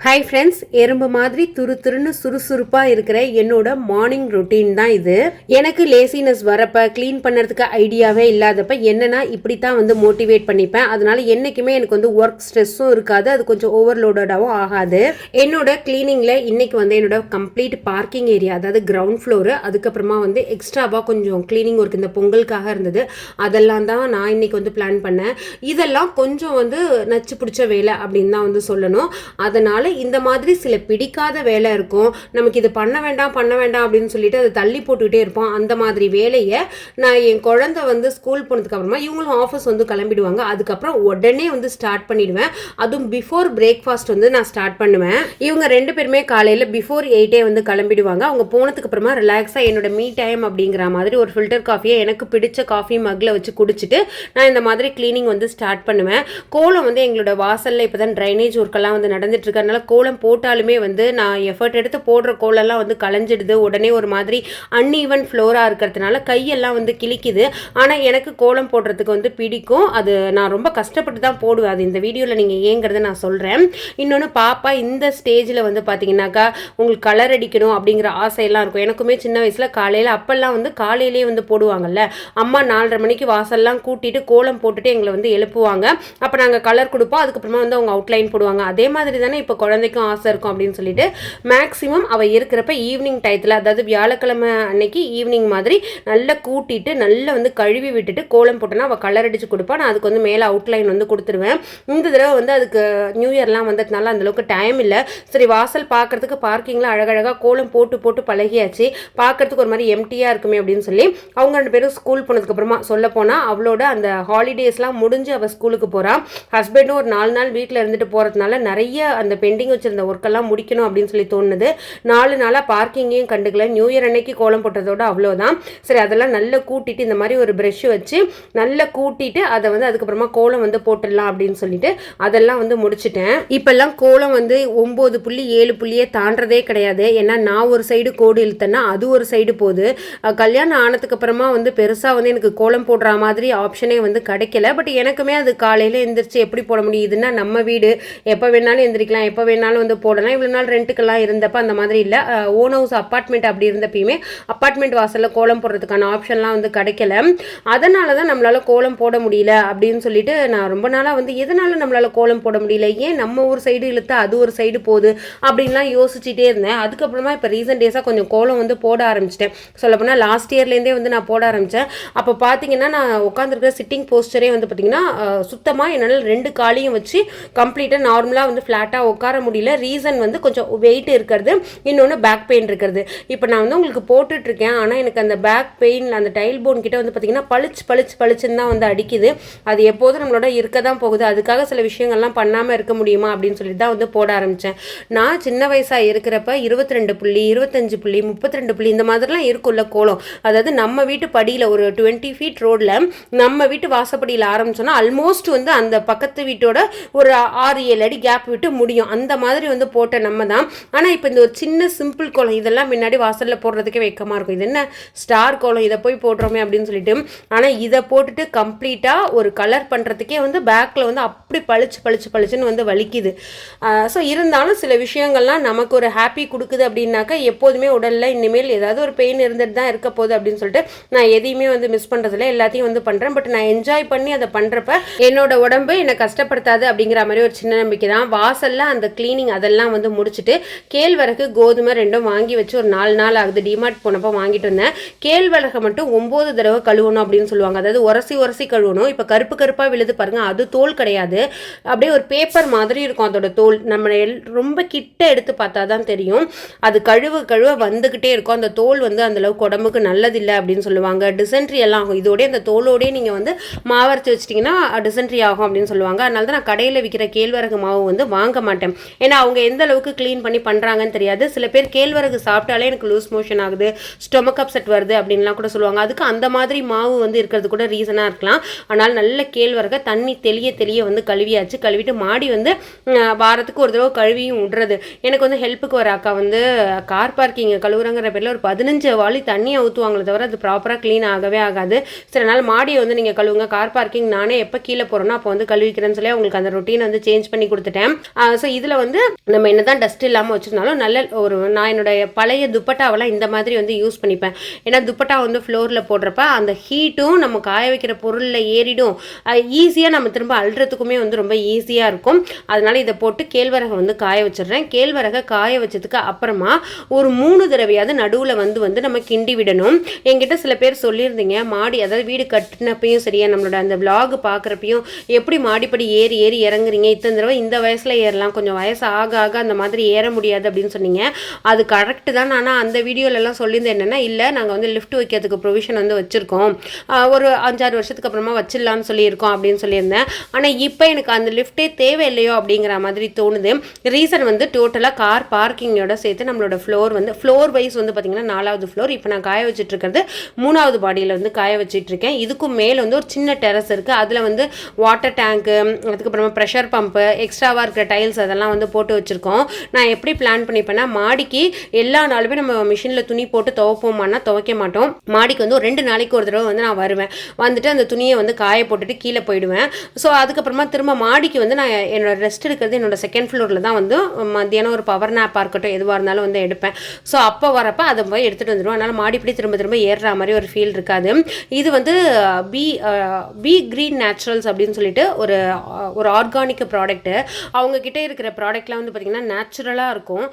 Hi friends, எறும்பு மாதிரி துரு துருன்னு சுறுசுறுப்பாக இருக்கிற என்னோட மார்னிங் ரொட்டீன் தான் இது. எனக்கு லேசினஸ் வரப்ப க்ளீன் பண்ணுறதுக்கு ஐடியாவே இல்லாதப்ப என்னன்னா இப்படி தான் வந்து மோட்டிவேட் பண்ணிப்பேன். அதனால என்றைக்குமே எனக்கு வந்து ஒர்க் ஸ்ட்ரெஸ்ஸும் இருக்காது, அது கொஞ்சம் ஓவர்லோடடாகவும் ஆகாது. என்னோட கிளீனிங்கில் இன்னைக்கு வந்து என்னோட கம்ப்ளீட் பார்க்கிங் ஏரியா, அதாவது கிரவுண்ட் ஃப்ளோரு, அதுக்கப்புறமா வந்து எக்ஸ்ட்ராவாக கொஞ்சம் கிளீனிங் ஒர்க் இந்த பொங்கலுக்காக இருந்தது, அதெல்லாம் தான் நான் இன்னைக்கு வந்து பிளான் பண்ணேன். இதெல்லாம் கொஞ்சம் வந்து நச்சு பிடிச்ச வேலை அப்படின்னு தான் வந்து சொல்லணும். அதனால இந்த மாதிரி சில பிடிக்காத வேலை இருக்கும், நமக்கு இது பண்ண வேண்டாம் அப்படின்னு சொல்லிட்டு அதை தள்ளி போட்டுக்கிட்டே இருப்போம். அந்த மாதிரி வேலையை நான் என் குழந்தை வந்து ஸ்கூல் போனதுக்கு அப்புறமா இவங்களும் ஆஃபீஸ் வந்து கிளம்பிடுவாங்க, அதுக்கப்புறம் உடனே வந்து ஸ்டார்ட் பண்ணிடுவேன். அதுவும் பிஃபோர் பிரேக்ஃபாஸ்ட் வந்து நான் ஸ்டார்ட் பண்ணுவேன். இவங்க ரெண்டு பேருமே காலையில் பிஃபோர் 8 வந்து கிளம்பிடுவாங்க. அவங்க போனதுக்கு அப்புறமா ரிலாக்ஸாக என்னோட மீ டைம் அப்படிங்கிற மாதிரி ஒரு ஃபில்டர் காஃபியை எனக்கு பிடிச்ச காஃபி மக்கில் வச்சு குடிச்சிட்டு நான் இந்த மாதிரி கிளீனிங் வந்து ஸ்டார்ட் பண்ணுவேன். கோலம் வந்து எங்களோட வாசலில் இப்போ தான் ட்ரைனேஜ் ஒர்க்கெல்லாம் வந்து நடந்துட்டு இருக்கறனால கோலம் போட்டாலுமே வந்து நான் எஃபர்ட் எடுத்து போடுற கோலெல்லாம் வந்து கலைஞ்சிடுது. உடனே ஒரு மாதிரி அன்ஈவன் ஃப்ளோராக இருக்கிறதுனால கையெல்லாம் வந்து கிளிக்குது. ஆனால் எனக்கு கோலம் போடுறதுக்கு வந்து பிடிக்கும், அது நான் ரொம்ப கஷ்டப்பட்டு தான் போடுவேன். அது இந்த வீடியோவில் நீங்கள் ஏங்கிறத நான் சொல்கிறேன். இன்னொன்று, பாப்பா இந்த ஸ்டேஜில் வந்து பார்த்தீங்கன்னாக்கா உங்களுக்கு கலர் அடிக்கணும் அப்படிங்கிற ஆசையெல்லாம் இருக்கும். எனக்குமே சின்ன வயசில் காலையில் அப்போல்லாம் வந்து காலையிலேயே வந்து போடுவாங்கல்ல, அம்மா 4:30 மணிக்கு வாசல்லாம் கூட்டிட்டு கோலம் போட்டுட்டு எங்களை வந்து எழுப்புவாங்க. அப்போ நாங்கள் கலர் கொடுப்போம், அதுக்கப்புறமா வந்து அவங்க அவுட்லைன் போடுவாங்க. அதே மாதிரி தானே இப்போ குழந்தைக்கும் ஆசை இருக்கும் அப்படின்னு சொல்லிட்டு மேக்ஸிமம் அவள் இருக்கிறப்ப ஈவினிங் டயத்தில், அதாவது வியாழக்கிழமை அன்னைக்கு ஈவினிங் மாதிரி நல்லா கூட்டிட்டு நல்லா வந்து கழுவி விட்டுட்டு கோலம் போட்டோன்னா அவள் கலர் அடித்து கொடுப்பா. நான் அதுக்கு வந்து மேலே அவுட்லைன் வந்து கொடுத்துருவேன். இந்த தடவை வந்து அதுக்கு நியூ இயர்லாம் வந்ததுனால அந்தளவுக்கு டைம் இல்லை. சரி, வாசல் பார்க்குறதுக்கு பார்க்கிங்கில் அழகழகாக கோலம் போட்டு போட்டு பழகியாச்சு, பார்க்குறதுக்கு ஒரு மாதிரி எம்டியாக இருக்குமே அப்படின்னு சொல்லி அவங்க 2 பேரும் ஸ்கூல் போனதுக்கப்புறமா சொல்ல போனால் அவளோட அந்த ஹாலிடேஸ்லாம் முடிஞ்சு அவள் ஸ்கூலுக்கு போகிறான். ஹஸ்பண்டும் ஒரு 4 நாள் வீட்டில் இருந்துட்டு போகிறதுனால நிறைய அந்த பெண்டிங் வச்சிருந்த ஒர்க்கெல்லாம் முடிக்கணும் அப்படின்னு சொல்லி தோணுது. 4 நாளாக பார்க்கிங்கையும் கண்டுக்கல. நியூ இயர் அன்னைக்கு கோலம் போட்டதோட அவ்வளோதான். சரி, அதெல்லாம் நல்லா கூட்டிட்டு இந்த மாதிரி ஒரு ப்ரஷ் வச்சு நல்லா கூட்டிட்டு அதை வந்து அதுக்கப்புறமா கோலம் வந்து போட்டுடலாம் அப்படின்னு சொல்லிட்டு அதெல்லாம் வந்து முடிச்சுட்டேன். இப்பெல்லாம் கோலம் வந்து 9 புள்ளி 7 புள்ளியே தாண்டதே கிடையாது. ஏன்னா நான் ஒரு சைடு கோடு இழுத்தேன்னா அது ஒரு சைடு போகுது. கல்யாணம் ஆனதுக்கு அப்புறமா வந்து பெருசாக வந்து எனக்கு கோலம் போடுற மாதிரி ஆப்ஷனே வந்து கிடைக்கல. பட் எனக்குமே அது காலையில் எந்திரிச்சு எப்படி போட முடியுதுன்னா, நம்ம வீடு எப்போ வேணாலும் எந்திரிக்கலாம், எப்போ வேணாலும் வந்து போடலாம். இவ்வளோ நாள் ரெண்ட்டுக்கெல்லாம் இருந்தப்போ அந்த மாதிரி இல்லை. ஓன் ஹவுஸ் அப்பார்ட்மெண்ட் அப்படி இருந்தப்பயுமே அப்பார்ட்மெண்ட் வாசலில் கோலம் போடுறதுக்கான ஆப்ஷன்லாம் வந்து கிடைக்கல. அதனால தான் நம்மளால் கோலம் போட முடியல அப்படின்னு சொல்லிட்டு நான் ரொம்ப நாளாக வந்து எதனால நம்மளால் கோலம் போட முடியல, ஏன் நம்ம ஒரு சைடு இழுத்தா அது ஒரு சைடு போகுது அப்படின்லாம் யோசிச்சுட்டே இருந்தேன். அதுக்கப்புறமா இப்போ ரீசன்ட் டேஸாக கொஞ்சம் கோலம் வந்து போட ஆரம்பிச்சிட்டேன். சொல்லப்போனால் லாஸ்ட் இயர்லேருந்தே வந்து நான் போட ஆரம்பித்தேன். அப்போ பார்த்தீங்கன்னா நான் உட்காந்துருக்கிற சிட்டிங் போஸ்டரே வந்து பார்த்திங்கன்னா சுத்தமாக என்னால் 2 காலையும் வச்சு கம்ப்ளீட்டாக நார்மலாக வந்து ஃப்ளாட்டாக உட்கார முடியல. ரீசன் வந்து கொஞ்சம் வெயிட் இருக்கிறது, இன்னொன்று பேக் பெயின் இருக்கிறது. இப்போ நான் வந்து உங்களுக்கு போட்டுட்ருக்கேன், ஆனால் எனக்கு அந்த பேக் பெயின் அந்த டைல் போன் கிட்ட வந்து பார்த்திங்கன்னா பளிச்சுன்னு தான் வந்து அடிக்குது. அது எப்போதும் நம்மளோட இருக்க தான் போகுது. அதுக்காக சில விஷயங்கள்லாம் பண்ணாமல் இருக்க முடியுமா அப்படின்னு சொல்லிட்டு தான் வந்து போட ஆரம்பித்தேன். நான் சின்ன வயசாக இருக்கிறப்ப 22 புள்ளி 25 புள்ளி 32 புள்ளி இந்த மாதிரிலாம் இருக்குள்ள கோலம். அதாவது நம்ம வீட்டு படியில் ஒரு 20 ஃபீட் ரோடில் நம்ம வீட்டு வாசப்படியில் ஆரம்பிச்சோன்னா ஆல்மோஸ்ட் வந்து அந்த பக்கத்து வீட்டோட ஒரு 6-7 அடி கேப் விட்டு முடியும். அந்த மாதிரி வந்து போட்ட நம்ம தான். ஆனால் இப்போ இந்த ஒரு சின்ன சிம்பிள் கோலம் இதெல்லாம் முன்னாடி வாசலில் போடுறதுக்கே வெக்கமாக இருக்கும். இது என்ன ஸ்டார் கோலம், இதை போய் போடுறோமே அப்படின்னு சொல்லிட்டு. ஆனால் இதை போட்டுட்டு கம்ப்ளீட்டாக ஒரு கலர் பண்ணுறதுக்கே வந்து பேக்கில் வந்து அப்படி பளிச்சுன்னு வந்து வலிக்குது. ஸோ இருந்தாலும் சில விஷயங்கள்லாம் நமக்கு ஒரு ஹாப்பி கொடுக்குது அப்படின்னாக்கா எப்போதுமே உடலில் இனிமேல் ஏதாவது ஒரு பெயின் இருந்துட்டு தான் இருக்க போகுது அப்படின்னு சொல்லிட்டு நான் எதையுமே வந்து மிஸ் பண்ணுறதில்ல, எல்லாத்தையும் வந்து பண்ணுறேன். பட் நான் என்ஜாய் பண்ணி அதை பண்ணுறப்ப என்னோட உடம்பு என்னை கஷ்டப்படுத்தாது அப்படிங்கிற மாதிரி ஒரு சின்ன நம்பிக்கை தான். வாசலில் அந்த கிளீனிங் அதெல்லாம் வந்து முடிச்சுட்டு கேழ்வரகு கோதுமை 2ம் வாங்கி வச்சு ஒரு 4 நாள் ஆகுது. டிமார்ட் போனப்போ வாங்கிட்டு வந்தேன். கேழ்வரகை மட்டும் 9 தடவை கழுவணும் அப்படின்னு சொல்லுவாங்க. அதாவது உரசி கழுவணும். இப்போ கருப்பாக விழுது பாருங்க, அது தோல் கிடையாது, அப்படியே ஒரு பேப்பர் மாதிரி இருக்கும் அதோட தோல். நம்ம ரொம்ப கிட்ட எடுத்து பார்த்தா தான் தெரியும். அது கழுவ வந்துக்கிட்டே இருக்கும். அந்த தோல் வந்து அந்தளவுக்கு உடம்புக்கு நல்லதில்லை அப்படின்னு சொல்லுவாங்க. டிசென்ட்ரி எல்லாம் ஆகும் இதோடய, அந்த தோலோடய நீங்கள் வந்து மாவரைச்சி வச்சிட்டிங்கன்னா டிசென்ட்ரி ஆகும் அப்படின்னு சொல்லுவாங்க. அதனால தான் நான் கடையில் விற்கிற கேழ்வரகு மாவு வந்து வாங்க மாட்டேன். ஏன்னா அவங்க எந்த அளவுக்கு க்ளீன் பண்ணி பண்ணுறாங்கன்னு தெரியாது. சில பேர் கேழ்வரகு சாப்பிட்டாலே எனக்கு லூஸ் மோஷன் ஆகுது, ஸ்டொமக் அப்செட் வருது அப்படின்லாம் கூட சொல்லுவாங்க. அதுக்கு அந்த மாதிரி மாவு வந்து இருக்கிறது கூட ரீசனாக இருக்கலாம். ஆனால் நல்ல கேழ்வரகை தண்ணி தெளிய வந்து கழுவிட்டு மாடி வந்து வாரத்துக்கு ஒரு தடவை கழுவியும் விடுறது. எனக்கு வந்து ஹெல்ப்புக்கு வர அக்கா வந்து கார் பார்க்கிங் கழுவுறாங்கிற பேரில் ஒரு 15 வாளி தண்ணியை ஊற்றுவாங்களே தவிர அது ப்ராப்பராக க்ளீன் ஆகவே ஆகாது. சில நாள் மாடியை வந்து நீங்கள் கழுவுங்க, கார் பார்க்கிங் நானே எப்போ கீழே போகிறேன்னா அப்போ வந்து கழுவிக்கிறேன்னு சொல்லி அவங்களுக்கு அந்த ரொட்டீன் வந்து சேஞ்ச் பண்ணி கொடுத்துட்டேன். ஸோ இதில் வந்து நம்ம என்னதான் டஸ்ட் இல்லாமல் வச்சுருந்தாலும் நல்ல நான் என்னுடைய பழைய துப்பட்டாவெல்லாம் இந்த மாதிரி வந்து யூஸ் பண்ணிப்பேன். ஏன்னா துப்பட்டா வந்து ஃப்ளோரில் போடுறப்ப அந்த ஹீட்டும் நம்ம காய வைக்கிற பொருளில் ஏறிடும், ஈஸியாக நம்ம திரும்ப அள்ளுறதுக்குமே வந்து ரொம்ப ஈஸியாக இருக்கும். அதனால் இதை போட்டு கேழ்வரகை வந்து காய வச்சிடுறேன். கேழ்வரகை காய வச்சதுக்கு அப்புறமா ஒரு 3 தடவையாவது நடுவில் வந்து நம்ம கிண்டி விடணும். என்கிட்ட சில பேர் சொல்லியிருந்தீங்க, மாடி அதாவது வீடு கட்டினப்பையும் சரியா நம்மளோட அந்த விளாக் பார்க்குறப்பையும் எப்படி மாடிப்படி ஏறி ஏறி இறங்குறீங்க, இத்தனை தடவை இந்த வயசில் ஏறலாம், கொஞ்சம் வயசு ஆக ஆக அந்த மாதிரி ஏற முடியாது அப்படின்னு சொன்னீங்க. அது கரெக்டு தான். ஆனால் அந்த வீடியோலலாம் சொல்லியிருந்தேன் என்னென்னா, இல்லை நாங்கள் வந்து லிஃப்ட் வைக்கிறதுக்கு ப்ரொவிஷன் வந்து வச்சுருக்கோம், ஒரு 5-6 வருஷத்துக்கு அப்புறமா வச்சிடலாம்னு சொல்லியிருக்கோம் அப்படின்னு சொல்லியிருந்தேன். ஆனால் இப்போ எனக்கு அந்த லிஃப்ட்டே தேவையில்லையோ அப்படிங்கிற மாதிரி தோணுது. ரீசன் வந்து டோட்டலாக கார் பார்க்கிங்கோட சேர்த்து நம்மளோட ஃப்ளோர் வைஸ் வந்து பார்த்திங்கன்னா 4வது ஃப்ளோர். இப்போ நான் காய வச்சுட்டு இருக்கிறது 3வது பாடியில் வந்து காய வச்சிட்ருக்கேன். இதுக்கும் மேலே வந்து ஒரு சின்ன டெரஸ் இருக்குது. அதில் வந்து வாட்டர் டேங்க்கு, அதுக்கப்புறமா ப்ரெஷர் பம்பு, எக்ஸ்ட்ராவாக இருக்கிற டைல்ஸ் அதெல்லாம் வந்து போட்டு வச்சுருக்கோம். நான் எப்படி பிளான் பண்ணிப்பேன்னா, மாடிக்கு எல்லா நாளுமே நம்ம மிஷினில் துணி போட்டு துவைப்போமானா துவைக்க மாட்டோம். மாடிக்கு வந்து ஒரு 2 நாளைக்கு ஒரு தடவை வந்து நான் வருவேன், வந்துட்டு அந்த துணியை வந்து காய போட்டுட்டு கீழே போயிடுவேன். ஸோ அதுக்கப்புறமா திரும்ப மாடிக்கு வந்து நான் என்னோட ரெஸ்ட் எடுக்கிறது என்னோட 2nd ஃப்ளோரில் தான் வந்து மத்தியானம் ஒரு பவர் நேப்பாக இருக்கட்டும் எதுவாக இருந்தாலும் வந்து எடுப்பேன். ஸோ அப்போ வரப்போ அதை போய் எடுத்துகிட்டு வந்துடுவோம். அதனால் மாடிப்படி திரும்ப திரும்ப ஏறுற மாதிரி ஒரு ஃபீல் இருக்காது. இது வந்து பி கிரீன் நேச்சுரல்ஸ் அப்படின்னு சொல்லிட்டு ஒரு ஆர்கானிக் ப்ராடக்ட்டு. அவங்கக்கிட்ட இருக்கிற ப்ராடக்ட்லாம் வந்து பார்த்திங்கன்னா நேச்சுரலாக இருக்கும்.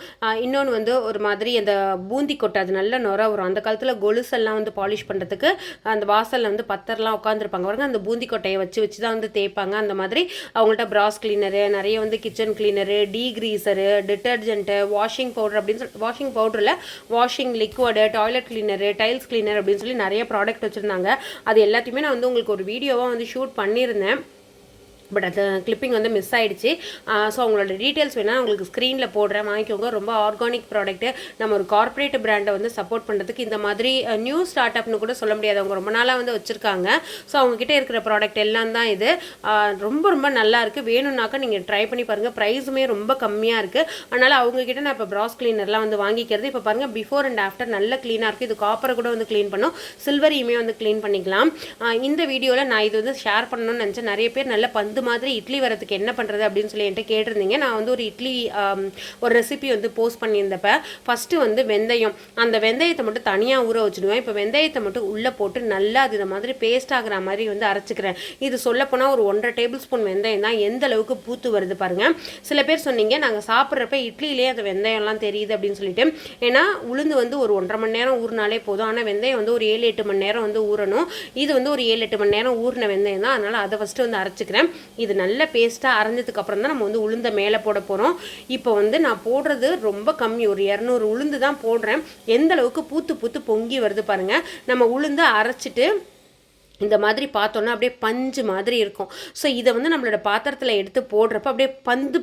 இன்னொன்று வந்து ஒரு மாதிரி அந்த பூந்தி கொட்டை அது நல்ல நுர வரும். அந்த காலத்தில் கொலுசெல்லாம் வந்து பாலிஷ் பண்ணுறதுக்கு அந்த வாசலில் வந்து பத்தர்லாம் உட்காந்துருப்பாங்க பாருங்க, அந்த பூந்தி கொட்டையை வச்சு தான் வந்து தேய்ப்பாங்க. அந்த மாதிரி அவங்கள்ட்ட ப்ராஸ் கிளீனரு, நிறைய வந்து kitchen cleaner, degreaser, detergent, washing powder அப்படின்னு சொல்லி, வாஷிங் பவுடரில் washing liquid, toilet cleaner, tiles cleaner அப்படின்னு சொல்லி நிறைய ப்ராடக்ட் வச்சுருந்தாங்க. அது எல்லாத்தையுமே நான் வந்து உங்களுக்கு ஒரு வீடியோவாக வந்து ஷூட் பண்ணியிருந்தேன். பட் அது கிளிப்பிங் வந்து மிஸ் ஆகிடுச்சு. ஸோ அவங்களோட டீட்டெயில்ஸ் வேணால் உங்களுக்கு ஸ்க்ரீனில் போடுறேன், வாங்கிக்கோங்க. ரொம்ப ஆர்கானிக் ப்ராடக்ட்டு. நம்ம ஒரு கார்ப்பரேட் பிராண்டை வந்து சப்போர்ட் பண்ணுறதுக்கு இந்த மாதிரி நியூ ஸ்டார்ட் அப்னு கூட சொல்ல முடியாது, அவங்க ரொம்ப நாளாக வந்து வச்சுருக்காங்க. ஸோ அவங்கக்கிட்ட இருக்கிற ப்ராடக்ட் எல்லாம் தான் இது. ரொம்ப ரொம்ப நல்லா இருக்குது. வேணும்னாக்கா நீங்கள் ட்ரை பண்ணி பாருங்கள். ப்ரைஸுமே ரொம்ப கம்மியாக இருக்குது. அதனால் அவங்கக்கிட்ட நான் இப்போ ப்ராஸ் கிளீனர்லாம் வந்து வாங்கிக்கிறது. இப்போ பாருங்கள், பிஃபோர் அண்ட் ஆஃப்டர் நல்ல க்ளீனாக இருக்குது. இது காப்பரை கூட வந்து க்ளீன் பண்ணும், சில்வரையுமே வந்து க்ளீன் பண்ணிக்கலாம். இந்த வீடியோவில் நான் இது வந்து ஷேர் பண்ணணும்னு நினச்சேன். நிறைய பேர் நல்ல பந்து மாதிரி இட்லி வரதுக்கு என்ன பண்ணுறது அப்படின்னு சொல்லி என்கிட்ட கேட்டிருந்தீங்க. நான் வந்து ஒரு இட்லி ஒரு ரெசிபி வந்து போஸ்ட் பண்ணியிருந்தப்ப ஃபஸ்ட்டு வந்து வெந்தயம், அந்த வெந்தயத்தை மட்டும் தனியாக ஊற வச்சுடுவேன். இப்போ வெந்தயத்தை மட்டும் உள்ளே போட்டு நல்லா அது இந்த மாதிரி பேஸ்ட் ஆகிற மாதிரி வந்து அரைச்சிக்கிறேன். இது சொல்லப்போனால் ஒரு 1.5 டேபிள் ஸ்பூன் வெந்தயம் தான். எந்த அளவுக்கு பூத்து வருது பாருங்கள். சில பேர் சொன்னீங்க, நாங்கள் சாப்பிட்றப்ப இட்லியிலே அந்த வெந்தயம்லாம் தெரியுது அப்படின்னு சொல்லிட்டு. ஏன்னா உளுந்து வந்து ஒரு 1.5 மணி நேரம் ஊறினாலே போதும். ஆனால் வெந்தயம் வந்து ஒரு 7-8 மணி நேரம் வந்து ஊறணும். இது வந்து ஒரு 7-8 மணி நேரம் ஊறின வெந்தயம் தான். அதனால் அதை ஃபஸ்ட்டு வந்து அரைச்சிக்கிறேன். இது நல்ல பேஸ்ட்டாக அரைஞ்சதுக்கு அப்புறம் தான் நம்ம வந்து உளுந்த மேலே போட போகிறோம். இப்போ வந்து நான் போடுறது ரொம்ப கம்மி, ஒரு 200 உளுந்து தான் போடுறேன். எந்த அளவுக்கு பூத்து பூத்து பொங்கி வருது பாருங்கள். நம்ம உளுந்து அரைச்சிட்டு இந்த மாதிரி பார்த்தோன்னா அப்படியே பஞ்சு மாதிரி இருக்கும். ஸோ இதை வந்து நம்மளோட பாத்திரத்தில் எடுத்து போடுறப்ப அப்படியே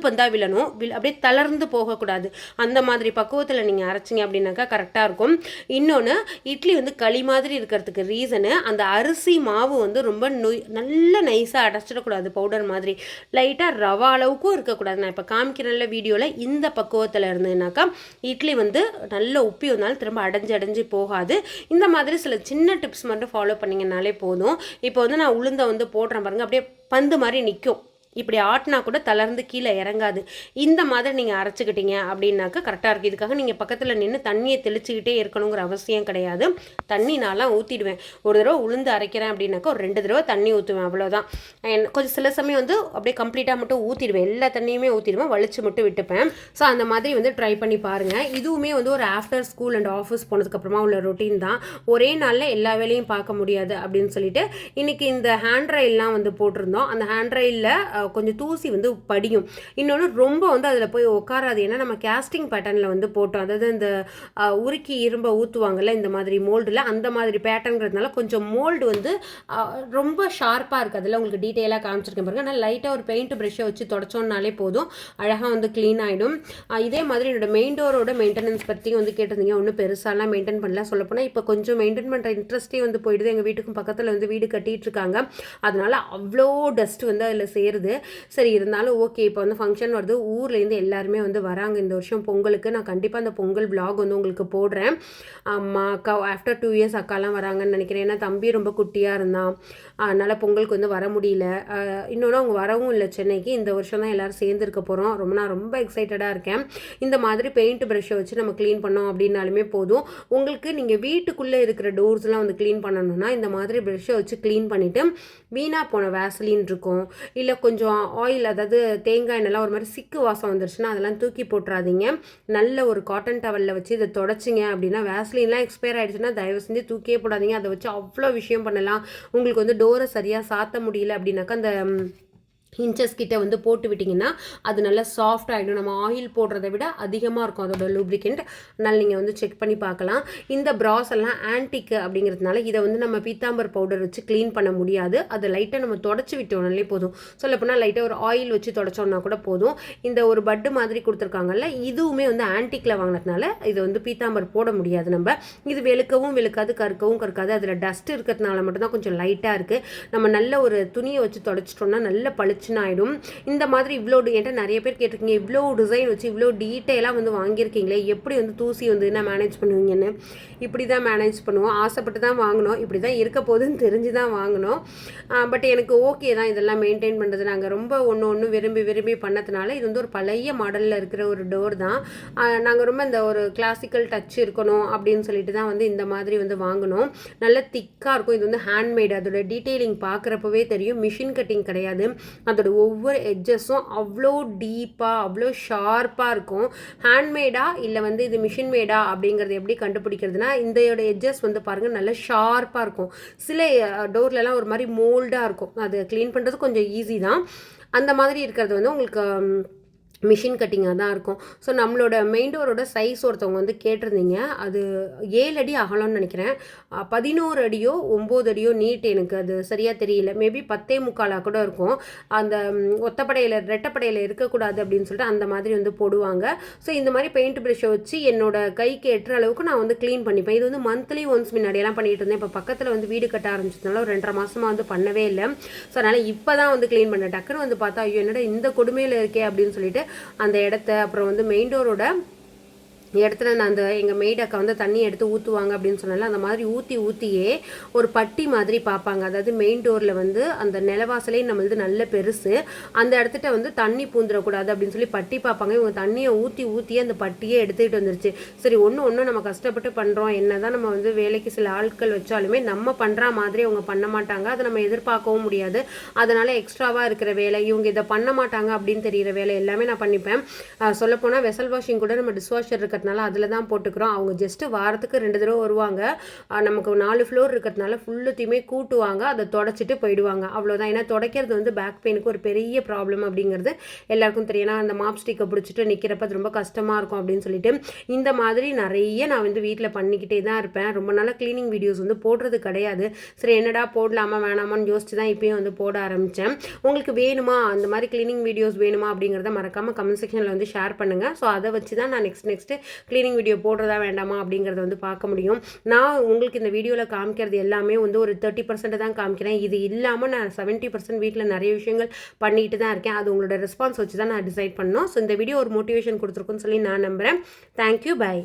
பந்தாக விழணும், அப்படியே தளர்ந்து போகக்கூடாது. அந்த மாதிரி பக்குவத்தில் நீங்கள் அரைச்சிங்க அப்படின்னாக்கா கரெக்டாக இருக்கும். இன்னொன்று, இட்லி வந்து களி மாதிரி இருக்கிறதுக்கு ரீசனு அந்த அரிசி மாவு வந்து ரொம்ப நல்ல நைஸாக அடைச்சிடக்கூடாது, பவுடர் மாதிரி லைட்டாக ரவா அளவுக்கும் இருக்கக்கூடாது. நான் இப்போ காமிக்கிறேன்ல வீடியோவில், இந்த பக்குவத்தில் இருந்ததுனாக்கா இட்லி வந்து நல்ல உப்பி வந்தாலும் திரும்ப அடைஞ்சு போகாது. இந்த மாதிரி சில சின்ன டிப்ஸ் மட்டும் ஃபாலோ பண்ணிங்கனாலே போதும். இப்போ வந்து நான் உளுந்த வந்து போடுறேன் பாருங்க, அப்படியே பந்து மாதிரி நிற்கும். இப்படி ஆட்டினா கூட தளர்ந்து கீழே இறங்காது. இந்த மாதிரி நீங்கள் அரைச்சிக்கிட்டீங்க அப்படின்னாக்கா கரெக்டாக இருக்குது. இதுக்காக நீங்கள் பக்கத்தில் நின்று தண்ணியை தெளிச்சுக்கிட்டே இருக்கணுங்கிற அவசியம் கிடையாது. தண்ணி நான்லாம் ஊற்றிடுவேன். ஒரு தடவை உளுந்து அரைக்கிறேன் அப்படின்னாக்கா ஒரு 2 தடவை தண்ணி ஊற்றுவேன், அவ்வளோதான். கொஞ்சம் சில சமயம் வந்து அப்படியே கம்ப்ளீட்டாக மட்டும் ஊற்றிடுவேன், எல்லா தண்ணியுமே ஊற்றிடுவேன், வலிச்சு மட்டும் விட்டுப்பேன். ஸோ அந்த மாதிரி வந்து ட்ரை பண்ணி பாருங்கள். இதுவுமே வந்து ஒரு ஆஃப்டர் ஸ்கூல் அண்ட் ஆஃபீஸ் போனதுக்கப்புறமா உள்ள ரொட்டீன் தான். ஒரே நாளில் எல்லா வேலையும் பார்க்க முடியாது அப்படின்னு சொல்லிட்டு இன்றைக்கி இந்த ஹேண்ட் ரயில்லாம் வந்து போட்டிருந்தோம். அந்த ஹேண்ட் ரயிலில் கொஞ்சம் தூசி வந்து படியும். இன்னொன்று, ரொம்ப வந்து அதில் போய் உட்காராது. ஏன்னா நம்ம கேஸ்டிங் பேட்டர்னில் வந்து போட்டோம், அதாவது இந்த உருக்கி இரும்பை ஊற்றுவாங்கள்ல இந்த மாதிரி மோல்டில், அந்த மாதிரி பேட்டர்ங்கிறதுனால கொஞ்சம் மோல்டு வந்து ரொம்ப ஷார்ப்பாக இருக்குது. அதில் உங்களுக்கு டீட்டெயிலாக காமிச்சிருக்கேன் பாருங்கள். ஆனால் லைட்டாக ஒரு பெயிண்ட் ப்ரெஷ்ஷை வச்சு தொடச்சோன்னாலே போதும், அழகாக வந்து க்ளீன் ஆகிடும். இதே மாதிரி என்னோடய மெயின் டோரோட மெயின்டெனன்ஸ் பற்றி வந்து கேட்டிருந்தீங்க. ஒன்றும் பெருசாலாம் மெயின்டைன் பண்ணலாம். சொல்லப்போனால் இப்போ கொஞ்சம் மெயின்டைன் பண்ணுற இன்ட்ரெஸ்ட்டே வந்து போயிடுது. எங்கள் வீட்டுக்கும் பக்கத்தில் வந்து வீடு கட்டிகிட்டு இருக்காங்க. அதனால் அவ்வளோ டஸ்ட் வந்து அதில் சேருது. இருந்தது. சரி இருந்தாலும் ஓகே, இப்போ வந்து ஃபங்க்ஷன் வருது, ஊர்லேருந்து எல்லாருமே வந்து வராங்க இந்த வருஷம் பொங்கலுக்கு. நான் கண்டிப்பாக அந்த பொங்கல் விலாக் வந்து உங்களுக்கு போடுறேன். அம்மா அக்கா ஆஃப்டர் 2 இயர்ஸ் அக்காலாம் வராங்கன்னு நினைக்கிறேன். ஏன்னா தம்பி ரொம்ப குட்டியாக இருந்தான், அதனால் பொங்கலுக்கு வந்து வர முடியல. இன்னொன்று அவங்க வரவும் இல்லை சென்னைக்கு. இந்த வருஷம் தான் எல்லோரும் சேர்ந்துருக்க போகிறோம். நான் ரொம்ப எக்ஸைட்டடாக இருக்கேன். இந்த மாதிரி பெயிண்ட் ப்ரஷ்ஷை வச்சு நம்ம க்ளீன் பண்ணோம் அப்படின்னாலுமே போதும். உங்களுக்கு நீங்கள் வீட்டுக்குள்ளே இருக்கிற டோர்ஸ்லாம் வந்து க்ளீன் பண்ணணும்னா இந்த மாதிரி ப்ரஷ்ஷை வச்சு க்ளீன் பண்ணிவிட்டு வீணாக போன வேஸ்லின் இருக்கும், இல்லை கொஞ்சம் ஆயில், அதாவது தேங்காய் எண்ணெய்லாம் ஒரு மாதிரி சிக்கு வாசம் வந்துருச்சுன்னா அதெல்லாம் தூக்கி போட்டுறாதீங்க. நல்ல ஒரு காட்டன் டவலில் வச்சு இதை தொடச்சிங்க அப்படின்னா, வேஸ்லின்லாம் எக்ஸ்பயர் ஆகிடுச்சுன்னா தயவு செஞ்சு தூக்கியே போடாதீங்க. அதை வச்சு அவ்வளோ விஷயம் பண்ணலாம். உங்களுக்கு வந்து டோரை சரியாக சாத்த முடியல அப்படின்னாக்கா அந்த இன்ச்சஸ் கிட்ட வந்து போட்டு விட்டிங்கன்னா அது நல்லா சாஃப்ட் ஆகிடும். நம்ம ஆயில் போடுறதை விட அதிகமாக இருக்கும் அதோட லூப்ரிகண்ட். அதனால் நீங்கள் வந்து செக் பண்ணி பார்க்கலாம். இந்த ப்ராஸ் எல்லாம் ஆன்டிக் அப்படிங்கிறதுனால இதை வந்து நம்ம பீத்தாம்பர் பவுடர் வச்சு க்ளீன் பண்ண முடியாது. அதை லைட்டாக நம்ம தொடச்சி விட்டோம்னாலே போதும். சொல்லப்போனால் லைட்டாக ஒரு ஆயில் வச்சு தொடச்சோம்னா கூட போதும். இந்த ஒரு பட்டு மாதிரி கொடுத்துருக்காங்கல்ல, இதுவுமே வந்து ஆன்டிக்கில் வாங்கினதுனால இதை வந்து பீத்தாம்பர் போட முடியாது. நம்ம இது வெளுக்கவும் வெளுக்காது, கற்கவும் கற்காது. அதில் டஸ்ட் இருக்கிறதுனால மட்டும்தான் கொஞ்சம் லைட்டாக இருக்குது. நம்ம நல்ல ஒரு துணியை வச்சு தொடச்சிட்டோம்னா நல்ல பளிச்சு ஆகிடும். இந்த மாதிரி இவ்வளோ என்கிட்ட நிறைய பேர் கேட்டிருக்கீங்க, இவ்வளோ டிசைன் வச்சு இவ்வளோ டீட்டெயிலாக வந்து வாங்கியிருக்கீங்களே, எப்படி வந்து தூசி வந்து என்ன மேனேஜ் பண்ணுவீங்கன்னு. இப்படி தான் மேனேஜ் பண்ணுவோம். ஆசைப்பட்டு தான் வாங்கினோம், இப்படி தான் இருக்க போதுன்னு தெரிஞ்சு தான் வாங்கினோம். பட் எனக்கு ஓகே தான் இதெல்லாம் மெயின்டைன் பண்ணுறது. நாங்கள் ரொம்ப ஒன்று விரும்பி விரும்பி பண்ணதுனால இது வந்து ஒரு பழைய மாடலில் இருக்கிற ஒரு டோர் தான். நாங்கள் ரொம்ப இந்த ஒரு கிளாசிக்கல் டச் இருக்கணும் அப்படின்னு சொல்லிட்டு தான் வந்து இந்த மாதிரி வந்து வாங்கினோம். நல்ல திக்காக இருக்கும். இது வந்து ஹேண்ட்மேடு. அதோட டீட்டெயிலிங் பார்க்குறப்பவே தெரியும், மிஷின் கட்டிங் கிடையாது. அதோட ஒவ்வொரு எட்ஜஸும் அவ்வளோ டீப்பாக அவ்வளோ ஷார்ப்பாக இருக்கும். ஹேண்ட்மேடா இல்லை வந்து இது மிஷின் மேடா அப்படிங்கிறது எப்படி கண்டுபிடிக்கிறதுனா, இந்தோட எட்ஜஸ் வந்து பாருங்கள் நல்லா ஷார்ப்பாக இருக்கும். சில டோர்லலாம் ஒரு மாதிரி மோல்டாக இருக்கும். அது க்ளீன் பண்ணுறது கொஞ்சம் ஈஸி தான். அந்த மாதிரி இருக்கிறது வந்து உங்களுக்கு மிஷின் கட்டிங்காக தான் இருக்கும். ஸோ நம்மளோட மெயின் டோரோட சைஸ் ஒருத்தவங்க வந்து கேட்டிருந்தீங்க. அது 7 அடி அகலம்னு நினைக்கிறேன், 11 அடியோ 9 அடியோ நீட். எனக்கு அது சரியாக தெரியல. மேபி 10.75 கூட இருக்கும். அந்த ஒத்தப்படையில் ரெட்டப்படையில் இருக்கக்கூடாது அப்படின்னு சொல்லிட்டு அந்த மாதிரி வந்து போடுவாங்க. ஸோ இந்த மாதிரி பெயிண்ட் ப்ரஷ்ஷை வச்சு என்னோட கைக்கு எட்டுற அளவுக்கு நான் வந்து க்ளீன் பண்ணிப்பேன். இது வந்து மந்த்லி ஒன்ஸ் முன்னாடியெல்லாம் பண்ணிட்டு இருந்தேன். இப்போ பக்கத்தில் வந்து வீடு கட்ட ஆரம்பிச்சதுனால ஒரு 2.5 மாதமாக வந்து பண்ணவே இல்லை. ஸோ அதனால் இப்போ தான் வந்து க்ளீன் பண்ணேன். டக்குன்னு வந்து பார்த்தா ஐயோ என்னடா இந்த கொடுமையில் இருக்கே அப்படின்னு சொல்லிட்டு அந்த இடத்த, அப்புறம் வந்து மெயின் டோரோட இடத்துல நான் அந்த எங்கள் மெய்ட் அக்கா வந்து தண்ணி எடுத்து ஊற்றுவாங்க அப்படின்னு சொன்னால அந்த மாதிரி ஊற்றியே ஒரு பட்டி மாதிரி பார்ப்பாங்க. அதாவது மெயின் டோரில் வந்து அந்த நிலவாசலே நம்மளது நல்ல பெருசு, அந்த இடத்துட்ட வந்து தண்ணி பூந்துடக்கூடாது அப்படின்னு சொல்லி பட்டி பார்ப்பாங்க. இவங்க தண்ணியை ஊற்றியே அந்த பட்டியே எடுத்துக்கிட்டு வந்துருச்சு. சரி ஒன்று நம்ம கஷ்டப்பட்டு பண்ணுறோம், என்ன தான் நம்ம வந்து வேலைக்கு சில ஆட்கள் வச்சாலுமே நம்ம பண்ணுற மாதிரி அவங்க பண்ண மாட்டாங்க. அதை நம்ம எதிர்பார்க்கவும் முடியாது. அதனால் எக்ஸ்ட்ராவாக இருக்கிற வேலை, இவங்க இதை பண்ண மாட்டாங்க அப்படின்னு தெரிகிற வேலை எல்லாமே நான் பண்ணிப்பேன். சொல்லப்போனால் வெசல் வாஷிங் கூட நம்ம டிஷ்வாஷர் இருக்கிறதுனால அதில் தான் போட்டுக்கிறோம். அவங்க ஜஸ்ட்டு வாரத்துக்கு 2 தடவை வருவாங்க. நமக்கு 4 ஃப்ளோர் இருக்கிறதுனால ஃபுல்லுத்தையுமே கூட்டுவாங்க, அதை தொடச்சிட்டு போயிடுவாங்க. அவ்வளோதான். ஏன்னா துடைக்கிறது வந்து பேக் பெயினுக்கு ஒரு பெரிய ப்ராப்ளம் அப்படிங்கிறது எல்லாருக்கும் தெரியும். ஏன்னா அந்த மாப் ஸ்டிக்கை பிடிச்சிட்டு நிற்கிறப்ப அது ரொம்ப கஷ்டமாக இருக்கும் அப்படின்னு சொல்லிட்டு இந்த மாதிரி நிறைய நான் வந்து வீட்டில் பண்ணிக்கிட்டே தான் இருப்பேன். ரொம்ப நாளாக க்ளீனிங் வீடியோஸ் வந்து போடுறது கிடையாது. சரி என்னடா போடலாமா வேணாமான்னு யோசிச்சு தான் இப்போயும் வந்து போட ஆரம்பித்தேன். உங்களுக்கு வேணுமா அந்த மாதிரி க்ளீனிங் வீடியோஸ் வேணுமா அப்படிங்கிறத மறக்காமல் கமெண்ட் செக்ஷனில் வந்து ஷேர் பண்ணுங்கள். ஸோ அதை வச்சு தான் நான் நெக்ஸ்ட்டு க்ளீனிங் வீடியோ போடுறதா வேண்டாமா அப்படிங்கிறத வந்து பார்க்க முடியும். நான் உங்களுக்கு இந்த வீடியோவில் காமிக்கிறது எல்லாமே வந்து ஒரு 30% தான் காமிக்கிறேன். இது இல்லாமல் நான் 70% வீட்டில் நிறைய விஷயங்கள் பண்ணிட்டு தான் இருக்கேன். அது உங்களோட ரெஸ்பான்ஸ் வச்சு தான் நான் டிசைட் பண்ணோம். ஸோ இந்த வீடியோ ஒரு மோட்டிவேஷன் கொடுத்துருக்குன்னு சொல்லி நான் நம்புகிறேன். Thank you, by.